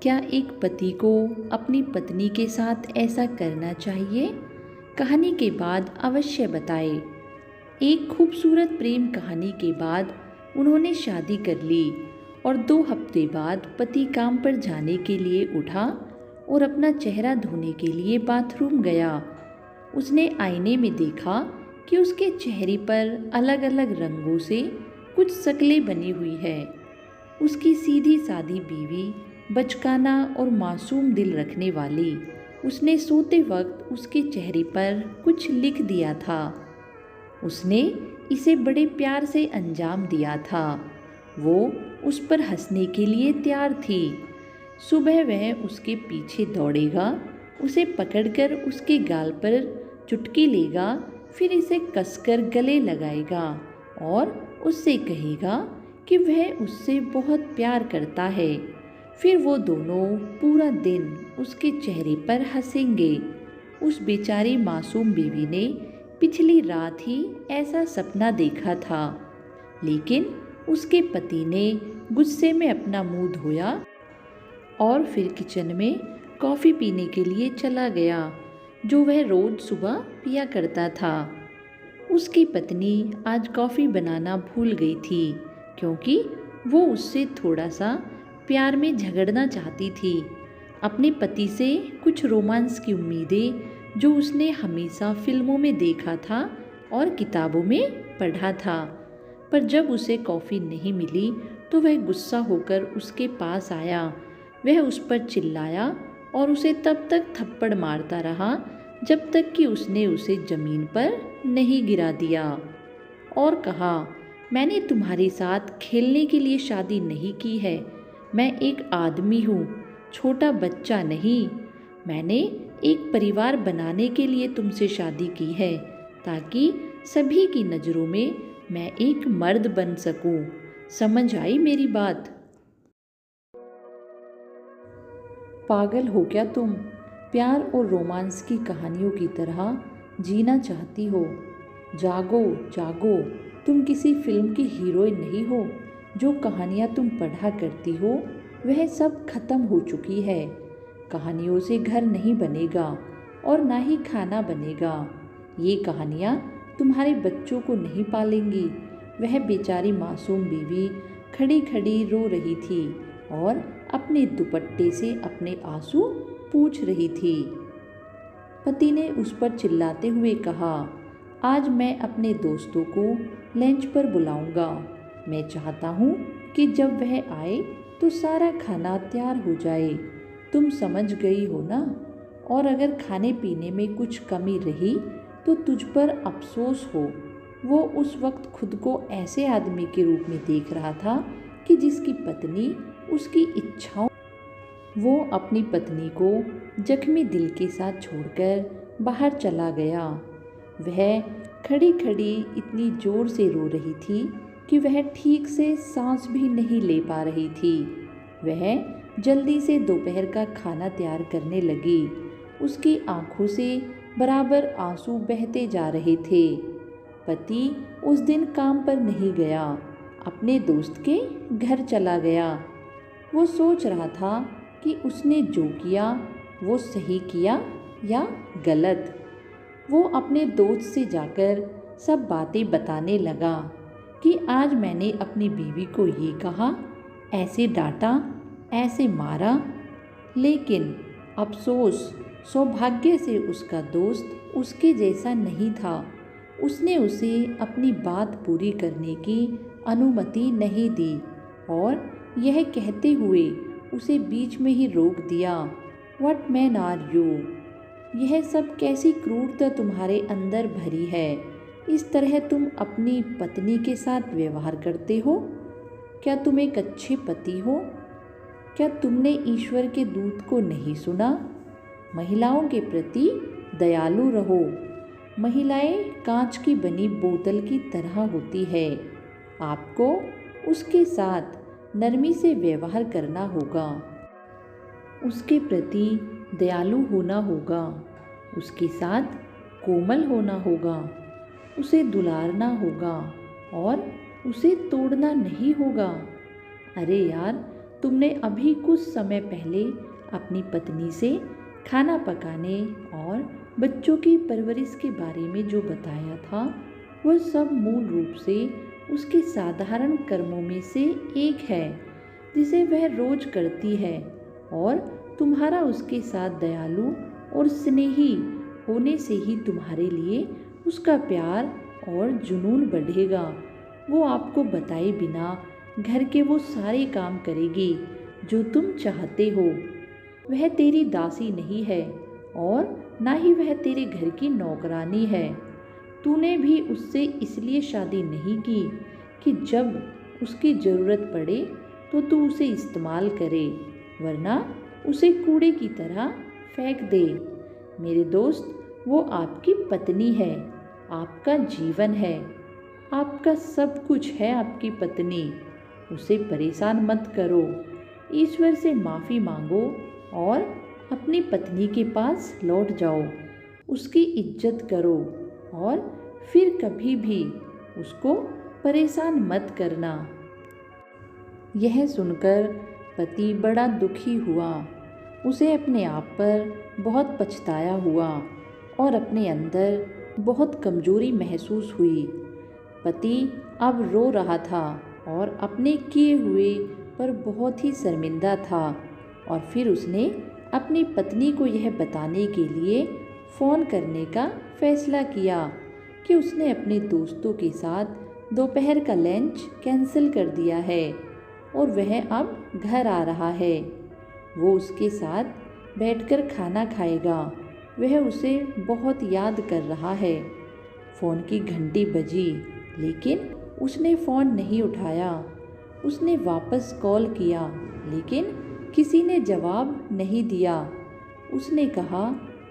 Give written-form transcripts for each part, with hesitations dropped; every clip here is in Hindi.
क्या एक पति को अपनी पत्नी के साथ ऐसा करना चाहिए? कहानी के बाद अवश्य बताएं। एक खूबसूरत प्रेम कहानी के बाद उन्होंने शादी कर ली और 2 हफ्ते बाद पति काम पर जाने के लिए उठा और अपना चेहरा धोने के लिए बाथरूम गया। उसने आईने में देखा कि उसके चेहरे पर अलग अलग रंगों से कुछ शक्लें बनी हुई है। उसकी सीधी सादी बीवी, बचकाना और मासूम दिल रखने वाली, उसने सोते वक्त उसके चेहरे पर कुछ लिख दिया था। उसने इसे बड़े प्यार से अंजाम दिया था। वो उस पर हंसने के लिए तैयार थी। सुबह वह उसके पीछे दौड़ेगा, उसे पकड़कर उसके गाल पर चुटकी लेगा, फिर इसे कसकर गले लगाएगा और उससे कहेगा कि वह उससे बहुत प्यार करता है। फिर वो दोनों पूरा दिन उसके चेहरे पर हंसेंगे। उस बेचारी मासूम बीवी ने पिछली रात ही ऐसा सपना देखा था, लेकिन उसके पति ने गुस्से में अपना मुंह धोया और फिर किचन में कॉफ़ी पीने के लिए चला गया, जो वह रोज़ सुबह पिया करता था। उसकी पत्नी आज कॉफ़ी बनाना भूल गई थी, क्योंकि वो उससे थोड़ा सा प्यार में झगड़ना चाहती थी। अपने पति से कुछ रोमांस की उम्मीदें जो उसने हमेशा फिल्मों में देखा था और किताबों में पढ़ा था। पर जब उसे कॉफ़ी नहीं मिली तो वह गुस्सा होकर उसके पास आया। वह उस पर चिल्लाया और उसे तब तक थप्पड़ मारता रहा जब तक कि उसने उसे ज़मीन पर नहीं गिरा दिया और कहा, मैंने तुम्हारे साथ खेलने के लिए शादी नहीं की है। मैं एक आदमी हूँ, छोटा बच्चा नहीं। मैंने एक परिवार बनाने के लिए तुमसे शादी की है, ताकि सभी की नज़रों में मैं एक मर्द बन सकूं। समझ आई मेरी बात? पागल हो क्या तुम? प्यार और रोमांस की कहानियों की तरह जीना चाहती हो? जागो जागो, तुम किसी फिल्म की हीरोइन नहीं हो। जो कहानियाँ तुम पढ़ा करती हो वह सब खत्म हो चुकी है। कहानियों से घर नहीं बनेगा और ना ही खाना बनेगा। ये कहानियाँ तुम्हारे बच्चों को नहीं पालेंगी। वह बेचारी मासूम बीवी खड़ी खड़ी रो रही थी और अपने दुपट्टे से अपने आंसू पोंछ रही थी। पति ने उस पर चिल्लाते हुए कहा, आज मैं अपने दोस्तों को लंच पर बुलाऊंगा। मैं चाहता हूँ कि जब वह आए तो सारा खाना तैयार हो जाए। तुम समझ गई हो ना? और अगर खाने पीने में कुछ कमी रही तो तुझ पर अफसोस हो। वो उस वक्त खुद को ऐसे आदमी के रूप में देख रहा था कि जिसकी पत्नी उसकी इच्छाओं। वो अपनी पत्नी को जख्मी दिल के साथ छोड़कर बाहर चला गया। वह खड़ी खड़ी इतनी जोर से रो रही थी कि वह ठीक से सांस भी नहीं ले पा रही थी। वह जल्दी से दोपहर का खाना तैयार करने लगी। उसकी आंखों से बराबर आंसू बहते जा रहे थे। पति उस दिन काम पर नहीं गया, अपने दोस्त के घर चला गया। वो सोच रहा था कि उसने जो किया वो सही किया या गलत। वो अपने दोस्त से जाकर सब बातें बताने लगा कि आज मैंने अपनी बीवी को ये कहा, ऐसे डांटा, ऐसे मारा। लेकिन अफसोस, सौभाग्य से उसका दोस्त उसके जैसा नहीं था। उसने उसे अपनी बात पूरी करने की अनुमति नहीं दी और यह कहते हुए उसे बीच में ही रोक दिया, व्हाट मैन आर यू? यह सब कैसी क्रूरता तुम्हारे अंदर भरी है? इस तरह तुम अपनी पत्नी के साथ व्यवहार करते हो? क्या तुम एक अच्छे पति हो? क्या तुमने ईश्वर के दूत को नहीं सुना? महिलाओं के प्रति दयालु रहो। महिलाएं कांच की बनी बोतल की तरह होती है। आपको उसके साथ नरमी से व्यवहार करना होगा, उसके प्रति दयालु होना होगा, उसके साथ कोमल होना होगा, उसे दुलारना होगा और उसे तोड़ना नहीं होगा। अरे यार, तुमने अभी कुछ समय पहले अपनी पत्नी से खाना पकाने और बच्चों की परवरिश के बारे में जो बताया था, वह सब मूल रूप से उसके साधारण कर्मों में से एक है जिसे वह रोज करती है, और तुम्हारा उसके साथ दयालु और स्नेही होने से ही तुम्हारे लिए उसका प्यार और जुनून बढ़ेगा। वो आपको बताए बिना घर के वो सारे काम करेगी जो तुम चाहते हो। वह तेरी दासी नहीं है और ना ही वह तेरे घर की नौकरानी है। तूने भी उससे इसलिए शादी नहीं की कि जब उसकी ज़रूरत पड़े तो तू उसे इस्तेमाल करे, वरना उसे कूड़े की तरह फेंक दे। मेरे दोस्त, वो आपकी पत्नी है, आपका जीवन है, आपका सब कुछ है आपकी पत्नी। उसे परेशान मत करो। ईश्वर से माफ़ी मांगो और अपनी पत्नी के पास लौट जाओ। उसकी इज्जत करो और फिर कभी भी उसको परेशान मत करना। यह सुनकर पति बड़ा दुखी हुआ। उसे अपने आप पर बहुत पछताया हुआ और अपने अंदर बहुत कमजोरी महसूस हुई। पति अब रो रहा था और अपने किए हुए पर बहुत ही शर्मिंदा था, और फिर उसने अपनी पत्नी को यह बताने के लिए फ़ोन करने का फैसला किया कि उसने अपने दोस्तों के साथ दोपहर का लंच कैंसिल कर दिया है और वह अब घर आ रहा है। वो उसके साथ बैठकर खाना खाएगा। वह उसे बहुत याद कर रहा है। फ़ोन की घंटी बजी, लेकिन उसने फ़ोन नहीं उठाया। उसने वापस कॉल किया, लेकिन किसी ने जवाब नहीं दिया। उसने कहा,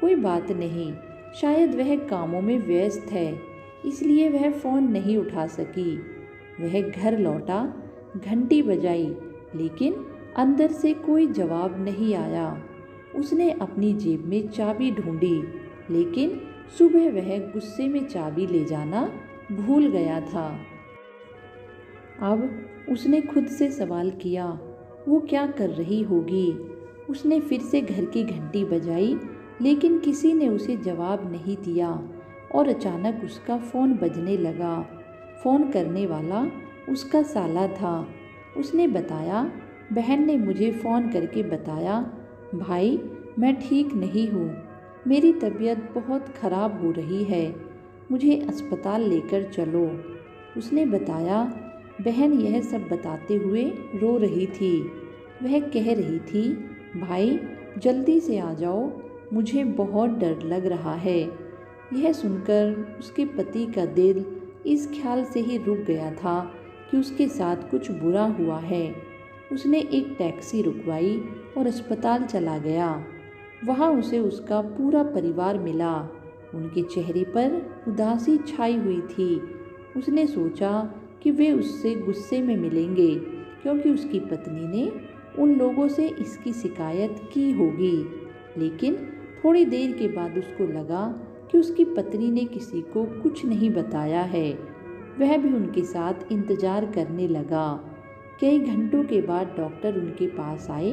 कोई बात नहीं, शायद वह कामों में व्यस्त है, इसलिए वह फ़ोन नहीं उठा सकी। वह घर लौटा, घंटी बजाई, लेकिन अंदर से कोई जवाब नहीं आया। उसने अपनी जेब में चाबी ढूंढी, लेकिन सुबह वह गुस्से में चाबी ले जाना भूल गया था। अब उसने खुद से सवाल किया, वो क्या कर रही होगी। उसने फिर से घर की घंटी बजाई, लेकिन किसी ने उसे जवाब नहीं दिया और अचानक उसका फ़ोन बजने लगा। फ़ोन करने वाला उसका साला था। उसने बताया, बहन ने मुझे फ़ोन करके बताया, भाई मैं ठीक नहीं हूँ, मेरी तबीयत बहुत ख़राब हो रही है, मुझे अस्पताल लेकर चलो। उसने बताया। बहन यह सब बताते हुए रो रही थी। वह कह रही थी, भाई जल्दी से आ जाओ, मुझे बहुत डर लग रहा है। यह सुनकर उसके पति का दिल इस ख्याल से ही रुक गया था कि उसके साथ कुछ बुरा हुआ है। उसने एक टैक्सी रुकवाई और अस्पताल चला गया। वहाँ उसे उसका पूरा परिवार मिला। उनके चेहरे पर उदासी छाई हुई थी। उसने सोचा कि वे उससे गुस्से में मिलेंगे, क्योंकि उसकी पत्नी ने उन लोगों से इसकी शिकायत की होगी। लेकिन थोड़ी देर के बाद उसको लगा कि उसकी पत्नी ने किसी को कुछ नहीं बताया है। वह भी उनके साथ इंतजार करने लगा। कई घंटों के बाद डॉक्टर उनके पास आए,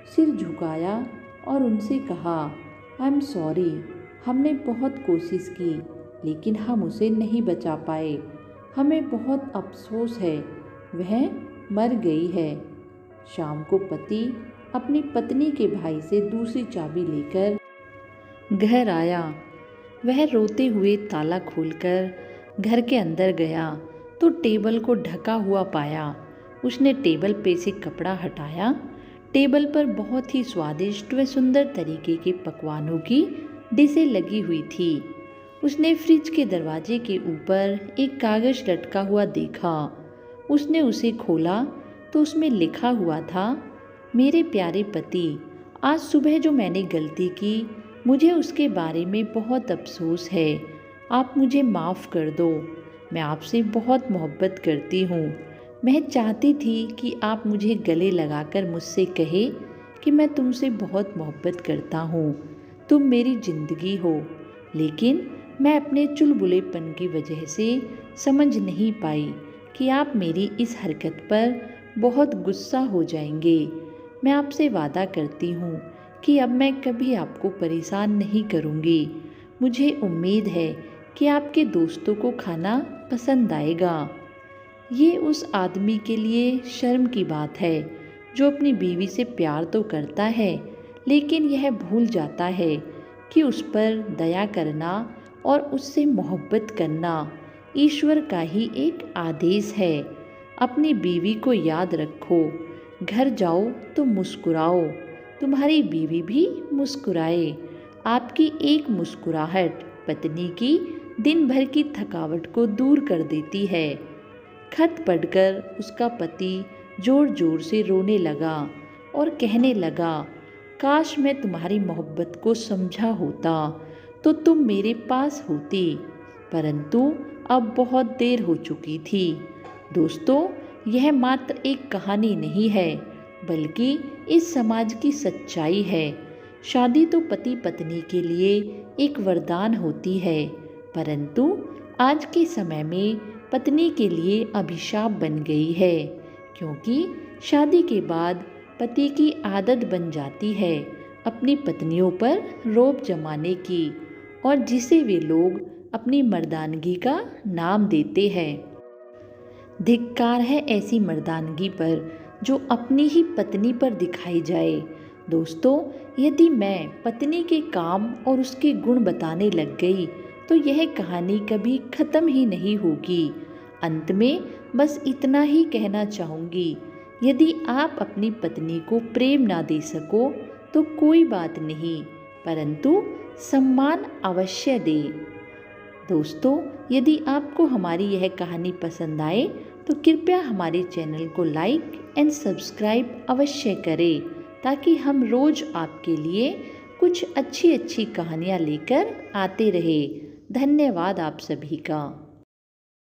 सिर झुकाया और उनसे कहा, आई एम सॉरी, हमने बहुत कोशिश की, लेकिन हम उसे नहीं बचा पाए। हमें बहुत अफसोस है, वह मर गई है। शाम को पति अपनी पत्नी के भाई से दूसरी चाबी लेकर घर आया। वह रोते हुए ताला खोलकर घर के अंदर गया तो टेबल को ढका हुआ पाया। उसने टेबल पे से कपड़ा हटाया। टेबल पर बहुत ही स्वादिष्ट व सुंदर तरीके के पकवानों की डिशें लगी हुई थी। उसने फ्रिज के दरवाजे के ऊपर एक कागज़ लटका हुआ देखा। उसने उसे खोला तो उसमें लिखा हुआ था, मेरे प्यारे पति, आज सुबह जो मैंने गलती की, मुझे उसके बारे में बहुत अफसोस है। आप मुझे माफ़ कर दो। मैं आपसे बहुत मोहब्बत करती हूँ। मैं चाहती थी कि आप मुझे गले लगाकर मुझसे कहे कि मैं तुमसे बहुत मोहब्बत करता हूँ, तुम मेरी ज़िंदगी हो, लेकिन मैं अपने चुलबुलेपन की वजह से समझ नहीं पाई कि आप मेरी इस हरकत पर बहुत गुस्सा हो जाएंगे। मैं आपसे वादा करती हूँ कि अब मैं कभी आपको परेशान नहीं करूँगी। मुझे उम्मीद है कि आपके दोस्तों को खाना पसंद आएगा। ये उस आदमी के लिए शर्म की बात है जो अपनी बीवी से प्यार तो करता है, लेकिन यह भूल जाता है कि उस पर दया करना और उससे मोहब्बत करना ईश्वर का ही एक आदेश है। अपनी बीवी को याद रखो, घर जाओ तो मुस्कुराओ, तुम्हारी बीवी भी मुस्कुराए। आपकी एक मुस्कुराहट पत्नी की दिन भर की थकावट को दूर कर देती है। खत पढ़कर उसका पति जोर जोर से रोने लगा और कहने लगा, काश मैं तुम्हारी मोहब्बत को समझा होता तो तुम मेरे पास होती, परंतु अब बहुत देर हो चुकी थी। दोस्तों, यह मात्र एक कहानी नहीं है, बल्कि इस समाज की सच्चाई है। शादी तो पति पत्नी के लिए एक वरदान होती है, परंतु आज के समय में पत्नी के लिए अभिशाप बन गई है, क्योंकि शादी के बाद पति की आदत बन जाती है अपनी पत्नियों पर रौब जमाने की, और जिसे वे लोग अपनी मर्दानगी का नाम देते हैं। धिक्कार है ऐसी मर्दानगी पर जो अपनी ही पत्नी पर दिखाई जाए। दोस्तों, यदि मैं पत्नी के काम और उसके गुण बताने लग गई तो यह कहानी कभी ख़त्म ही नहीं होगी। अंत में बस इतना ही कहना चाहूँगी, यदि आप अपनी पत्नी को प्रेम ना दे सको तो कोई बात नहीं, परंतु सम्मान अवश्य दें। दोस्तों, यदि आपको हमारी यह कहानी पसंद आए तो कृपया हमारे चैनल को लाइक एंड सब्सक्राइब अवश्य करें, ताकि हम रोज़ आपके लिए कुछ अच्छी अच्छी कहानियाँ लेकर आते रहें। धन्यवाद आप सभी का।